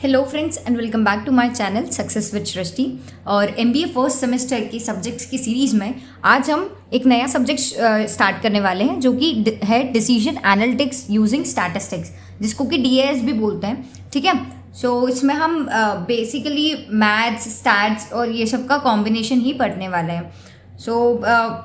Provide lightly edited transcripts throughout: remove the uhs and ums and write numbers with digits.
Hello friends and welcome back to my channel success with Srishti. और MBA first semester की subjects की series में आज हम एक नया सब्जेक्ट स्टार्ट करने वाले हैं जो कि है डिसीजन एनालिटिक्स यूजिंग स्टैटिस्टिक्स, जिसको कि डीएएस भी बोलते हैं। ठीक है, सो इसमें हम बेसिकली मैथ्स, स्टैट्स और ये सब का कॉम्बिनेशन ही पढ़ने वाले हैं। So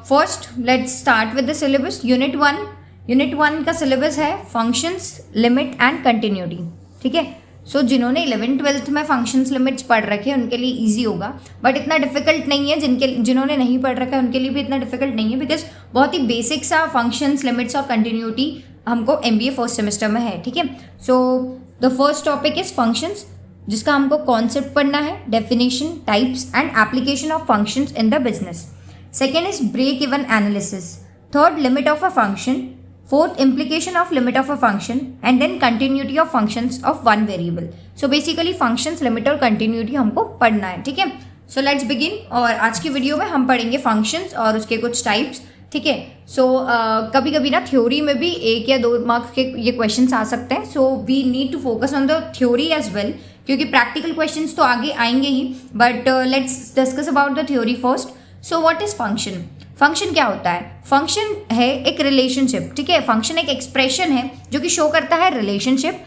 first let's start with the syllabus. Unit one का सिलेबस है फंक्शंस, लिमिट एंड कंटिन्यूटी। ठीक है, सो जिन्होंने 11th-12th में फंक्शंस लिमिट्स पढ़ रखे हैं उनके लिए इजी होगा, बट इतना डिफिकल्ट नहीं है। जिन्होंने नहीं पढ़ रखा है उनके लिए भी इतना डिफिकल्ट नहीं है, बिकॉज बहुत ही बेसिक सा फंक्शंस, लिमिट्स और कंटिन्यूटी हमको एमबीए फर्स्ट सेमेस्टर में है। ठीक है, so the first topic is functions, जिसका हमको कॉन्सेप्ट पढ़ना है, definition, types and application of functions in the business. Second is break even analysis. Third, limit of a function. Fourth, implication of limit of a function, and then continuity of functions of one variable. So basically functions, limit और continuity हमको पढ़ना है। ठीक है, so let's begin। और आज की video में हम पढ़ेंगे functions और उसके कुछ टाइप्स। ठीक है, सो कभी कभी ना थ्योरी में भी 1 या 2 मार्क्स के ये क्वेश्चंस आ सकते हैं। So we need to focus on the theory as well, क्योंकि प्रैक्टिकल क्वेश्चंस तो आगे आएंगे ही, but let's discuss about the theory first. So what is function? Function क्या होता है? फंक्शन है एक रिलेशनशिप। ठीक है, फंक्शन एक एक्सप्रेशन है जो कि शो करता है relationship.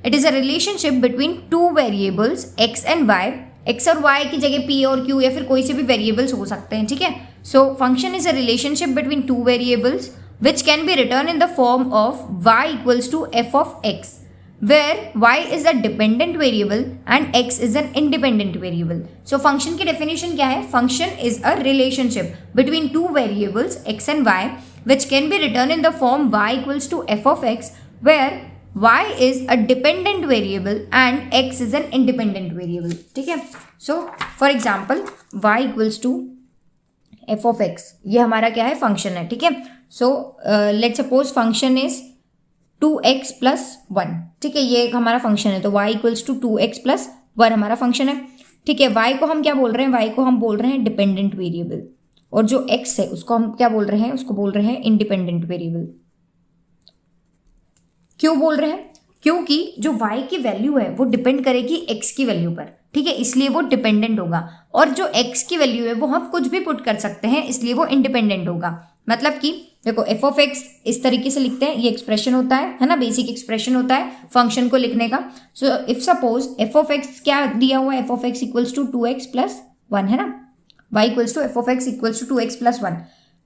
It is a relationship between two variables x and y. X और वाई की जगह पी और क्यू या फिर कोई से भी वेरिएबल्स हो सकते हैं। ठीक है, so function is a relationship between two variables which can be written in the form of y equals to f of x, where y is a dependent variable and x is an independent variable. So function की definition क्या है? Function is a relationship between two variables x and y which can be written in the form y equals to f of x, where y is a dependent variable and x is an independent variable. ठीक है, so for example y equals to f of x, ये हमारा क्या है? function है। ठीक है, so let's suppose function is 2x plus 1। ठीक है, ये एक हमारा फंक्शन है, तो y equals to 2x plus 1 हमारा फंक्शन है। ठीक है, y को हम क्या बोल रहे हैं? y को हम बोल रहे हैं डिपेंडेंट वेरिएबल, और जो x है उसको हम क्या बोल रहे हैं? उसको बोल रहे हैं इंडिपेंडेंट वेरिएबल। क्यों बोल रहे हैं? क्योंकि जो y की वैल्यू है वो डिपेंड करेगी x की वैल्यू पर। ठीक है, इसलिए वो डिपेंडेंट होगा, और जो x की वैल्यू है वो हम कुछ भी पुट कर सकते हैं, इसलिए वो इंडिपेंडेंट होगा। मतलब कि देखो एफ ऑफ एक्स इस तरीके से लिखते हैं, ये एक्सप्रेशन होता है ना, बेसिक एक्सप्रेशन होता है फंक्शन को लिखने का। So if suppose f of x क्या दिया हुआ है? F of x equals to 2x plus 1 है ना, y equals to f of x equals to 2x plus 1।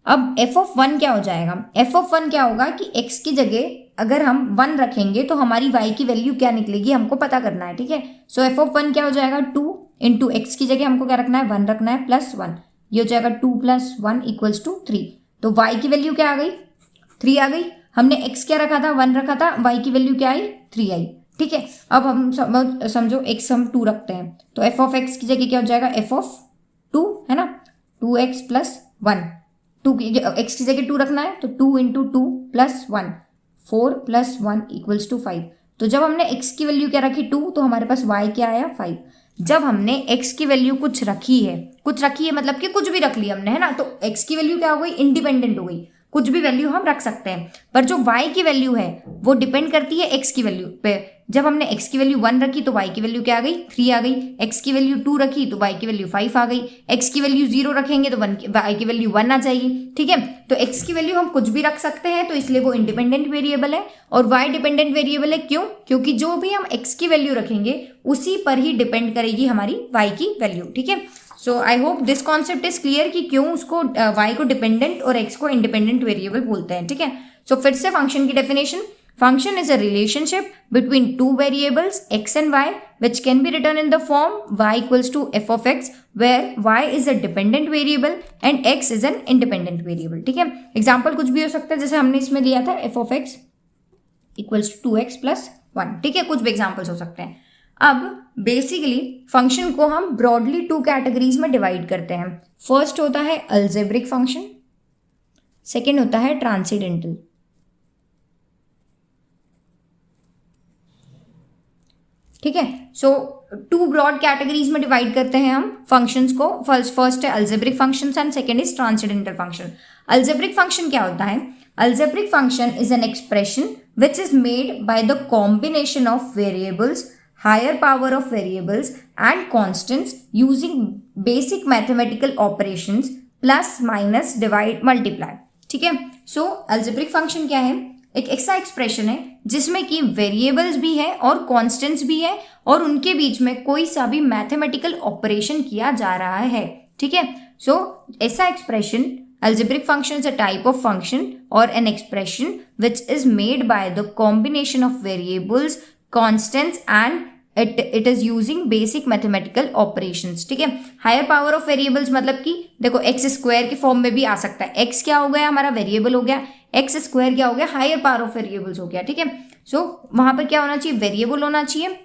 अब एफ ऑफ 1 क्या हो जाएगा? एफ ऑफ 1 क्या होगा कि x की जगह अगर हम 1 रखेंगे तो हमारी y की वैल्यू क्या निकलेगी हमको पता करना है। ठीक है, सो एफ ऑफ 1 क्या हो जाएगा? 2 इंटू एक्स की जगह हमको क्या रखना है? 1 रखना है प्लस 1, ये हो जाएगा 2 प्लस 1 इक्वल्स टू 3। तो y की वैल्यू क्या आ गई? 3 आ गई। हमने x क्या रखा था? 1 रखा था, y की वैल्यू क्या आई? 3 आई। ठीक है, अब हम समझो x हम 2 रखते हैं, तो f ऑफ x की जगह क्या हो जाएगा? f ऑफ 2 है ना, 2x प्लस 1। 2 x की जगह 2 रखना है, तो 2 into 2 plus 1, 4 plus 1 equals to 5। तो जब हमने x की वैल्यू क्या रखी? 2, तो हमारे पास y क्या आया? 5। जब हमने x की वैल्यू कुछ रखी है मतलब कि कुछ भी रख लिया हमने, है ना, तो x की वैल्यू क्या हो गई? इंडिपेंडेंट हो गई, कुछ भी वैल्यू हम रख सकते हैं। पर जो y की वैल्यू है वो डिपेंड करती है x की वैल्यू पे। जब हमने x की वैल्यू 1 रखी तो y की वैल्यू क्या आ गई? 3 आ गई। x की वैल्यू 2 रखी तो y की वैल्यू 5 आ गई। x की वैल्यू 0 रखेंगे तो y की वैल्यू 1 आ जाएगी। ठीक है, तो x की वैल्यू हम कुछ भी रख सकते हैं, तो इसलिए वो इंडिपेंडेंट वेरिएबल है। और y डिपेंडेंट वेरिएबल है, क्यों? क्योंकि जो भी हम x की वैल्यू रखेंगे उसी पर ही डिपेंड करेगी हमारी y की वैल्यू। ठीक है, so I hope this concept is clear कि क्यों उसको y को डिपेंडेंट और x को इंडिपेंडेंट वेरिएबल बोलते हैं। ठीक है, सो फिर से फंक्शन की definition. Function is a relationship between two variables x and y which can be written in the form y equals to f of x, where y is a dependent variable and x is an independent variable. ठीक है, example कुछ भी हो सकता है, जैसे हमने इसमें लिया था f of x equals to 2x plus 1। ठीक है, कुछ भी एग्जाम्पल्स हो सकते हैं। अब बेसिकली फंक्शन को हम ब्रॉडली 2 कैटेगरीज में डिवाइड करते हैं। फर्स्ट होता है अल्जेब्रिक फंक्शन, सेकेंड होता है ट्रांसेंडेंटल। ठीक है, सो 2 ब्रॉड कैटेगरीज में डिवाइड करते हैं हम फंक्शंस को। फर्स्ट है algebraic functions and second is transcendental function. Algebraic function क्या होता है? Algebraic function is an expression which is made by the combination of variables higher power of variables and constants using basic mathematical operations plus minus divide multiply. ठीक है, सो algebraic function क्या है, एक ऐसा expression है जिसमें कि वेरिएबल्स भी है और कॉन्स्टेंट्स भी है और उनके बीच में कोई सा भी मैथमेटिकल ऑपरेशन किया जा रहा है. ठीक है, सो ऐसा expression algebraic function is a type of function or an expression which is made by the combination of variables, constants and it is using basic mathematical operations. ठीक है, higher power of variables मतलब कि देखो x square के form में भी आ सकता है. x क्या हो गया हमारा वेरिएबल हो गया, x स्क्वायर क्या हो गया हायर पावर ऑफ वेरिएबल्स हो गया. ठीक है, सो वहां पर क्या होना चाहिए, वेरिएबल होना चाहिए,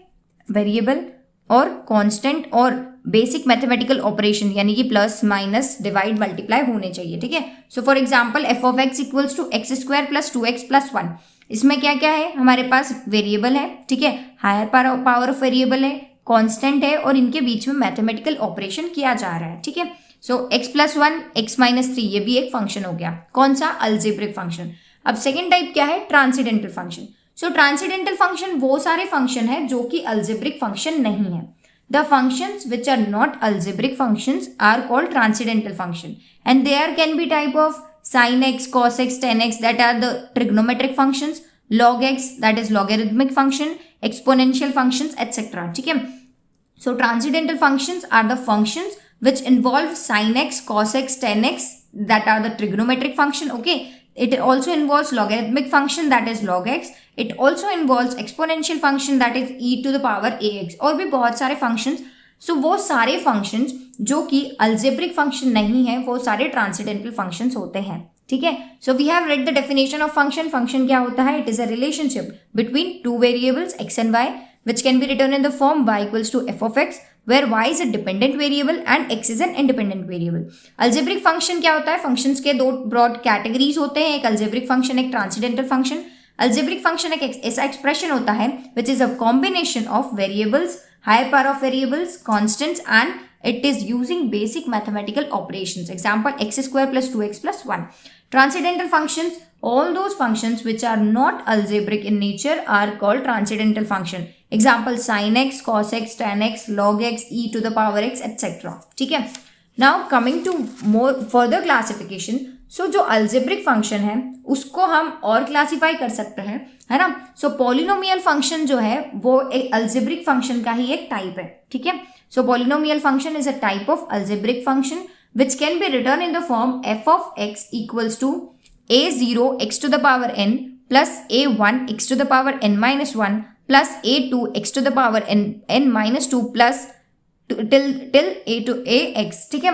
वेरिएबल और कांस्टेंट और बेसिक मैथमेटिकल ऑपरेशन यानी कि प्लस माइनस डिवाइड मल्टीप्लाई होने चाहिए. ठीक है, so for example f of x equals to x square plus 2x plus 1. इसमें क्या क्या है, हमारे पास वेरिएबल है. ठीक है, हायर पावर ऑफ वेरिएबल है, कांस्टेंट है और इनके बीच में मैथमेटिकल ऑपरेशन किया जा रहा है. ठीक है, सो x प्लस 1 x माइनस 3 ये भी एक फंक्शन हो गया. कौन सा, अल्जेब्रिक फंक्शन. अब सेकेंड टाइप क्या है, ट्रांसेंडेंटल फंक्शन. सो ट्रांसेंडेंटल फंक्शन वो सारे फंक्शन है जो कि अल्जेब्रिक फंक्शन नहीं है. The functions which are not algebraic functions are called transcendental function and there can be type of sin x, cos x, tan x that are the trigonometric functions, log x that is logarithmic function, exponential functions etc. ठीक है, so transcendental functions are the functions which involve sin x, cos x, tan x that are the trigonometric function. Okay, it also involves logarithmic function that is log x. It also involves exponential function that is e to the power ax और भी बहुत सारे functions. So वो सारे functions जो कि algebraic function नहीं है वो सारे transcendental functions होते हैं. ठीक है, so we have read the definition of function. Function क्या होता है, it is a relationship between two variables x and y which can be written in the form y equals to f of x where y is a dependent variable and x is an independent variable. Algebraic function क्या होता है, functions के दो broad categories होते हैं, एक algebraic function एक transcendental function. Algebraic function एक ऐसा expression होता है which is a combination of variables, higher power of variables, constants and it is using basic mathematical operations. Example x square plus 2x plus 1. Transcendental functions, all those functions which are not algebraic in nature are called transcendental function. Example sin x, cos x, tan x, log x, e to the power x etc. ठीक है, now coming to more further classification. सो जो algebraic function है उसको हम और classify कर सकते हैं, है ना. सो पॉलिनोमियल फंक्शन जो है वो एक अल्जेब्रिक फंक्शन का ही एक टाइप है. ठीक है, so polynomial function is a type of algebraic function which can be written in the form F of x equals to a0 x to the power n plus a1 x to the power n minus 1 plus a2 x to the power n minus 2 plus till a to ax. ठीक है,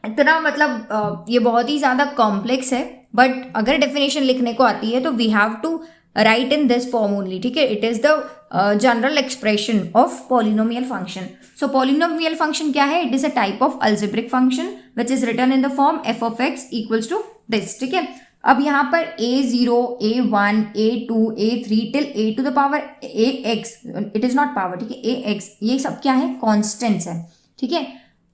इतना मतलब ये बहुत ही ज़्यादा complex है but अगर definition लिखने को आती है तो we have to write in this form only. ठीक है, it is the general expression of polynomial function. So polynomial function क्या है, it is a type of algebraic function which is return in the form F of x equals to this. ठीक है, अब यहाँ पर a0, a1, a2, a3 till a to the power ax, it is not power. ठीक है, ax ये सब क्या है, कॉन्स्टेंट्स है. ठीक है,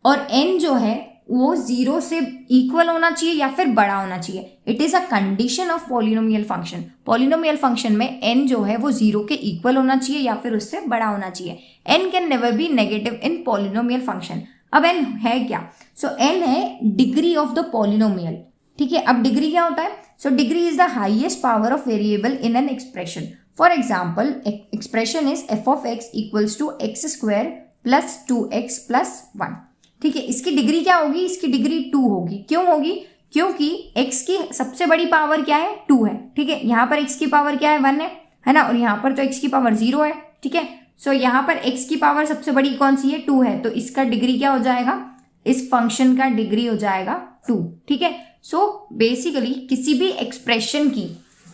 और n जो है वो 0 से इक्वल होना चाहिए या फिर बड़ा होना चाहिए. It is a condition of polynomial function. Polynomial function में n जो है वो 0 के इक्वल होना चाहिए या फिर उससे बड़ा होना चाहिए. n can never be negative in polynomial function. अब n है क्या, सो n है डिग्री ऑफ द पॉलिनोमियल. ठीक है, अब डिग्री क्या होता है, so degree is the highest power of variable in an expression. For example expression is f of x equals to x square plus 2x plus 1. ठीक है, इसकी डिग्री क्या होगी, इसकी डिग्री 2 होगी. क्यों होगी, क्योंकि x की सबसे बड़ी पावर क्या है, 2 है. ठीक है, यहाँ पर x की पावर क्या है, 1 है ना, और यहाँ पर तो x की पावर 0 है. ठीक है, सो यहाँ पर x की पावर सबसे बड़ी कौन सी है, 2 है, तो इसका डिग्री क्या हो जाएगा, इस फंक्शन का डिग्री हो जाएगा 2. ठीक है, सो बेसिकली किसी भी एक्सप्रेशन की,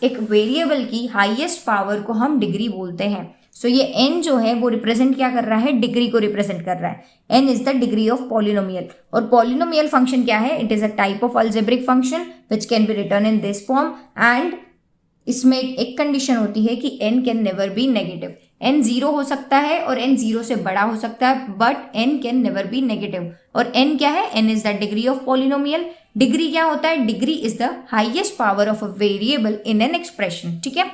एक वेरिएबल की हाईएस्ट पावर को हम डिग्री बोलते हैं. सो ये n जो है वो रिप्रेजेंट क्या कर रहा है, डिग्री को रिप्रेजेंट कर रहा है. n is the degree of polynomial. और पॉलिनोमियल फंक्शन क्या है, it is a type of algebraic function which can be written in this form and इसमें एक कंडीशन होती है कि n can never be negative. n 0 हो सकता है और n 0 से बड़ा हो सकता है but n can never be negative. और n क्या है, n is the degree of polynomial. Degree क्या होता है, degree is the highest power of a variable in an expression. ठीक है,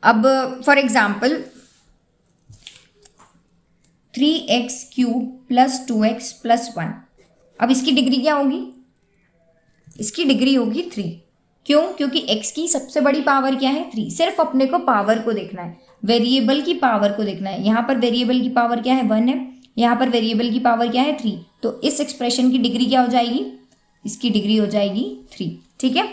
अब for example 3x³ plus 2x plus 1। अब इसकी डिग्री क्या होगी? इसकी डिग्री होगी 3। क्यों? क्योंकि x की सबसे बड़ी पावर क्या है? 3। सिर्फ अपने को पावर को देखना है, वेरिएबल की पावर को देखना है। यहाँ पर वेरिएबल की पावर क्या है? 1 है, यहाँ पर वेरिएबल की पावर क्या है? 3। तो इस एक्सप्रेशन की डिग्री क्या हो जाएगी? इसकी डिग्री हो जाएगी 3। ठीक है।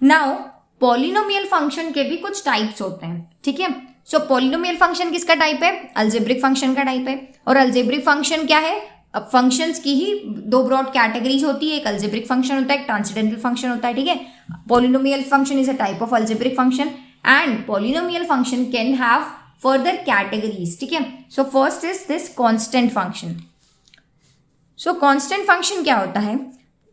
नाउ पॉलिनोमियल फंक्शन के भी कुछ टाइप्स होते हैं। ठीक है। सो पॉलिनोमियल फंक्शन किसका टाइप है? अलजेब्रिक फंक्शन का टाइप है। और अलजेब्रिक फंक्शन क्या है? अब फंक्शंस की ही दो ब्रॉड कैटेगरीज होती है, एक अलजेब्रिक फंक्शन होता है, एक ट्रांसेंडेंटल फंक्शन होता है। ठीक है। Polynomial function is a type of algebraic function and polynomial function can have further categories. ठीक है। So first is this constant function. So constant function क्या होता है?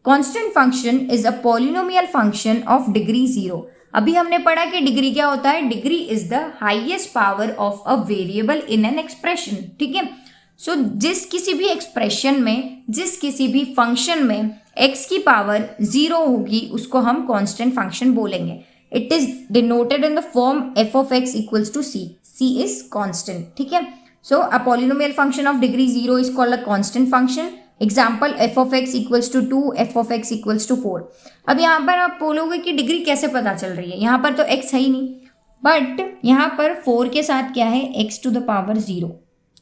Constant function is a polynomial function of degree 0। अभी हमने पढ़ा कि degree क्या होता है? Degree is the highest power of a variable in an expression. ठीक है। सो जिस किसी भी एक्सप्रेशन में, जिस किसी भी फंक्शन में x की पावर 0 होगी उसको हम कांस्टेंट फंक्शन बोलेंगे। It is denoted in the form f of x equals to c। c is constant। ठीक है। So a polynomial function of degree 0 is called a constant function. Example f of x equals to 2, f of x equals to 4। अब यहाँ पर आप बोलोगे कि degree कैसे पता चल रही है? यहाँ पर तो x है ही नहीं, बट यहाँ पर 4 के साथ क्या है? x to the power 0।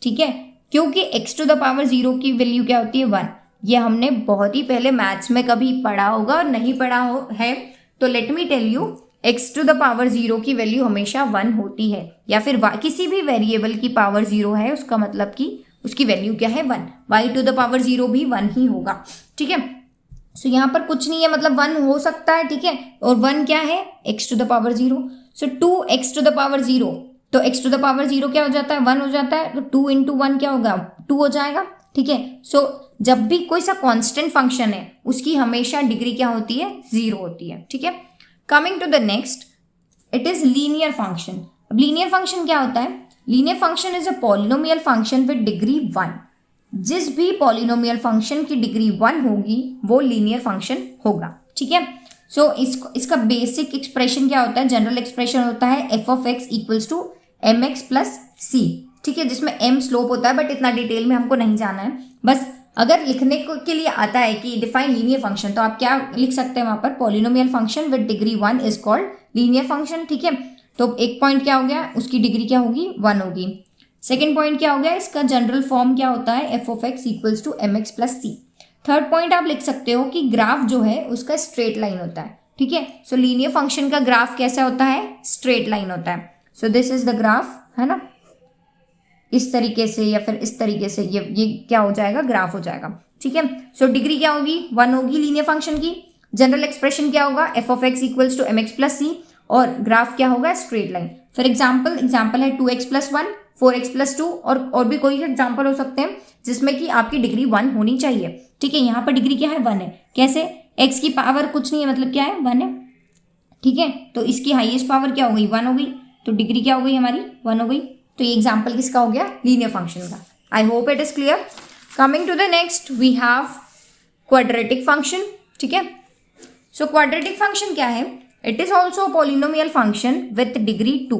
ठीक है। क्योंकि x to the power 0 की वैल्यू क्या होती है? 1। ये हमने बहुत ही पहले मैथ्स में कभी पढ़ा होगा और नहीं पढ़ा है तो let me tell you, x to the power 0 की वैल्यू हमेशा 1 होती है, या फिर किसी भी वेरिएबल की पावर 0 है उसका मतलब कि उसकी वैल्यू क्या है? 1। y to the power 0 भी 1 ही होगा। ठीक है। सो यहाँ पर कुछ नहीं है, मतलब 1 हो सकता है। ठीक है। और 1 क्या है? x to the power 0। So 2x to the power 0, तो x to the power 0 क्या हो जाता है? 1 हो जाता है। तो 2 into 1 क्या होगा? 2 हो जाएगा। ठीक है। सो जब भी कोई सा कांस्टेंट फंक्शन है उसकी हमेशा डिग्री क्या होती है? 0 होती है। ठीक है। Coming to the next, it is linear function. अब लीनियर फंक्शन क्या होता है? Linear function is a polynomial function with degree 1। जिस भी पॉलिनोमियल फंक्शन की डिग्री 1 होगी वो लीनियर फंक्शन होगा। ठीक है। सो इसका बेसिक एक्सप्रेशन क्या होता है? जनरल एक्सप्रेशन होता है f of x equals to mx plus c। ठीक है। जिसमें m स्लोप होता है, बट इतना डिटेल में हमको नहीं जाना है। बस अगर लिखने के लिए आता है कि डिफाइन लीनियर फंक्शन, तो आप क्या लिख सकते हैं वहां पर? Polynomial function with degree 1 is called linear function. ठीक है। तो एक पॉइंट क्या हो गया? उसकी डिग्री क्या होगी? 1 होगी। सेकेंड पॉइंट क्या हो गया? इसका जनरल फॉर्म क्या होता है? f of x equals to mx plus c। Third point आप लिख सकते हो कि ग्राफ जो है उसका स्ट्रेट लाइन होता है। ठीक है। सो लीनियर फंक्शन का ग्राफ कैसा होता है? स्ट्रेट लाइन होता है। So this is the graph, है ना? इस तरीके से या फिर इस तरीके से ये क्या हो जाएगा? ग्राफ हो जाएगा। ठीक है। सो डिग्री क्या होगी? 1 होगी लीनियर फंक्शन की। जनरल एक्सप्रेशन क्या होगा? f of x equals to mx plus c। और ग्राफ क्या होगा? Straight line. फॉर एग्जाम्पल है 2x प्लस 1, 4x प्लस 2, और भी कोई एग्जाम्पल हो सकते हैं जिसमें कि आपकी डिग्री 1 होनी चाहिए। ठीक है। यहाँ पर डिग्री क्या है? 1 है। कैसे? x की पावर कुछ नहीं है, मतलब क्या है? 1 है। ठीक है। तो इसकी हाईएस्ट पावर क्या हो गई? 1 हो गई। तो डिग्री क्या हो गई हमारी? 1 हो गई। तो ये एग्जाम्पल किसका हो गया? लीनियर फंक्शन का। I hope it is clear. Coming to the next, we have quadratic function. ठीक है। सो क्वाड्रेटिक फंक्शन क्या है? It is also polynomial function with degree 2।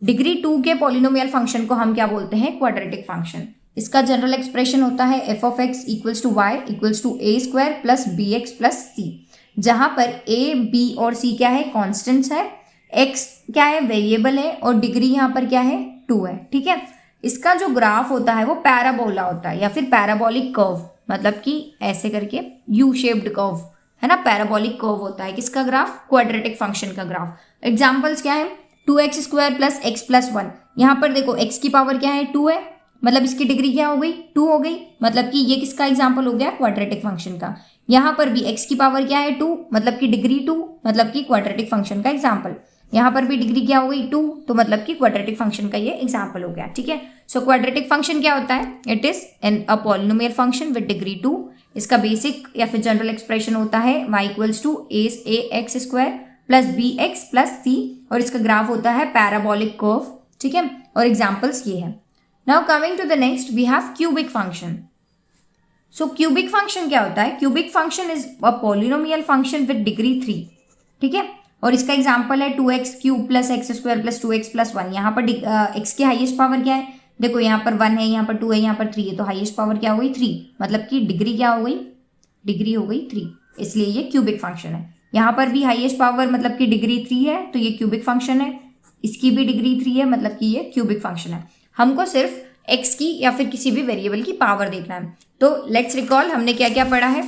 Degree 2 के पॉलिनोमियल फंक्शन को हम क्या बोलते हैं? Quadratic function. इसका जनरल एक्सप्रेशन होता है f of x equals to y equals to a square plus bx plus c, जहां पर a, b और c क्या है? कॉन्स्टेंट्स है, x क्या है? वेरिएबल है, और डिग्री यहाँ पर क्या है? 2 है। ठीक है। इसका जो ग्राफ होता है वो पैराबोला होता है, या फिर पैराबोलिक कर्व, मतलब कि ऐसे करके यू शेप्ड कर्व, है ना? पैराबोलिक कर्व होता है किसका ग्राफ? क्वाड्रेटिक फंक्शन का ग्राफ। एग्जाम्पल्स क्या है? 2x square plus x plus 1। यहाँ पर देखो x की पावर क्या है? 2 है, मतलब इसकी डिग्री क्या हो गई? 2 हो गई। मतलब कि ये किसका एग्जाम्पल हो गया? क्वाड्रेटिक फंक्शन का। यहाँ पर भी x की पावर क्या है? 2, मतलब कि डिग्री 2, मतलब कि क्वाड्रेटिक फंक्शन का एग्जाम्पल। यहाँ पर भी डिग्री क्या हो गई? 2, तो मतलब कि क्वाड्रेटिक फंक्शन का ये एग्जाम्पल हो गया। ठीक है। सो क्वाड्रेटिक फंक्शन क्या होता है? It is a polynomial function with degree 2। इसका बेसिक या फिर जनरल एक्सप्रेशन होता है y equals to ax square plus bx plus c, और इसका ग्राफ होता है पैराबोलिक कर्व। ठीक है। और एग्जाम्पल्स ये है। Now coming to the next, we have cubic function. So cubic function क्या होता है? Cubic function is a polynomial function with degree 3। ठीक है। और इसका एग्जाम्पल है 2x cube plus x square plus 2x plus 1। यहाँ पर x की हाईएस्ट पावर क्या है? देखो यहाँ पर 1 है, यहाँ पर 2 है, यहाँ पर 3 है, तो हाईएस्ट पावर क्या हो गई 3, मतलब कि डिग्री क्या हो गई, डिग्री हो गई 3, इसलिए ये क्यूबिक फंक्शन है। यहाँ पर भी हाईएस्ट पावर मतलब कि डिग्री 3 है, तो ये क्यूबिक फंक्शन है। इसकी भी डिग्री 3 है, मतलब कि ये क्यूबिक फंक्शन है। हमको सिर्फ x की या फिर किसी भी वेरिएबल की पावर देखना है। तो लेट्स रिकॉल हमने क्या क्या पढ़ा है।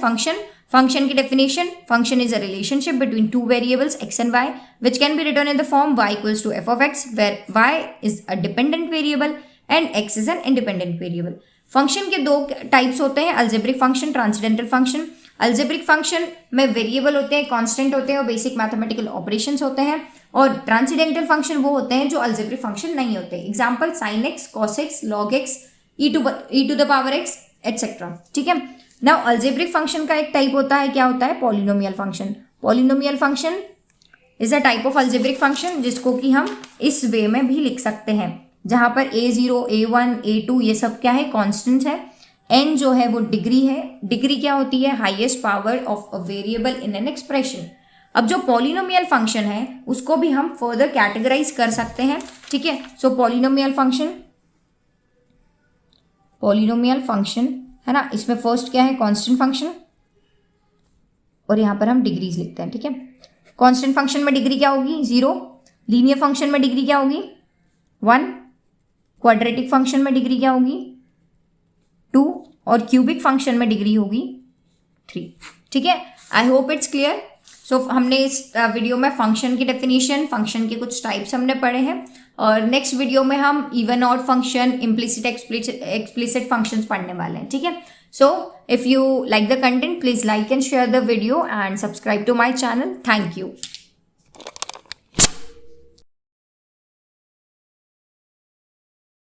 फंक्शन की definition, function is a relationship between two variables x and y which can be written in the form y equals to f of x where y is a dependent variable and x is an independent variable। Function के दो types होते हैं, algebraic function, transcendental function. Algebraic function में variable होते हैं, constant होते हैं और बेसिक मैथमेटिकल ऑपरेशंस होते हैं, और ट्रांसेंडेंटल फंक्शन वो होते हैं जो अलजेब्रिक फंक्शन नहीं होते। Example sin x, cos x, log x, e to the power x etcetera. ठीक है। नाउ अलजेब्रिक फंक्शन का एक टाइप होता है, क्या होता है, polynomial function. Polynomial function is a type of algebraic function जिसको कि हम इस वे में भी लिख सकते हैं, जहां पर a0, a1, a2 ये सब क्या है, कॉन्स्टेंट्स है। n जो है वो डिग्री है। डिग्री क्या होती है, highest power of a variable in an expression. अब जो पॉलिनोमियल फंक्शन है उसको भी हम फर्दर कैटेगराइज कर सकते हैं। ठीक है। सो पॉलिनोमियल फंक्शन है ना, इसमें फर्स्ट क्या है, कांस्टेंट फंक्शन, और यहां पर हम डिग्रीज लिखते हैं। ठीक है। कांस्टेंट फंक्शन में डिग्री क्या होगी, 0। लीनियर फंक्शन में डिग्री क्या होगी, 1। क्वाड्रेटिक फंक्शन में डिग्री क्या होगी, 2, और क्यूबिक फंक्शन में डिग्री होगी 3। ठीक है। I hope it's clear. So हमने इस वीडियो में फंक्शन की डेफिनेशन, फंक्शन के कुछ टाइप्स हमने पढ़े हैं, और नेक्स्ट वीडियो में हम even odd function, implicit explicit functions पढ़ने वाले हैं। ठीक है। So if you like the content, please like and share the video and subscribe to my channel. Thank you.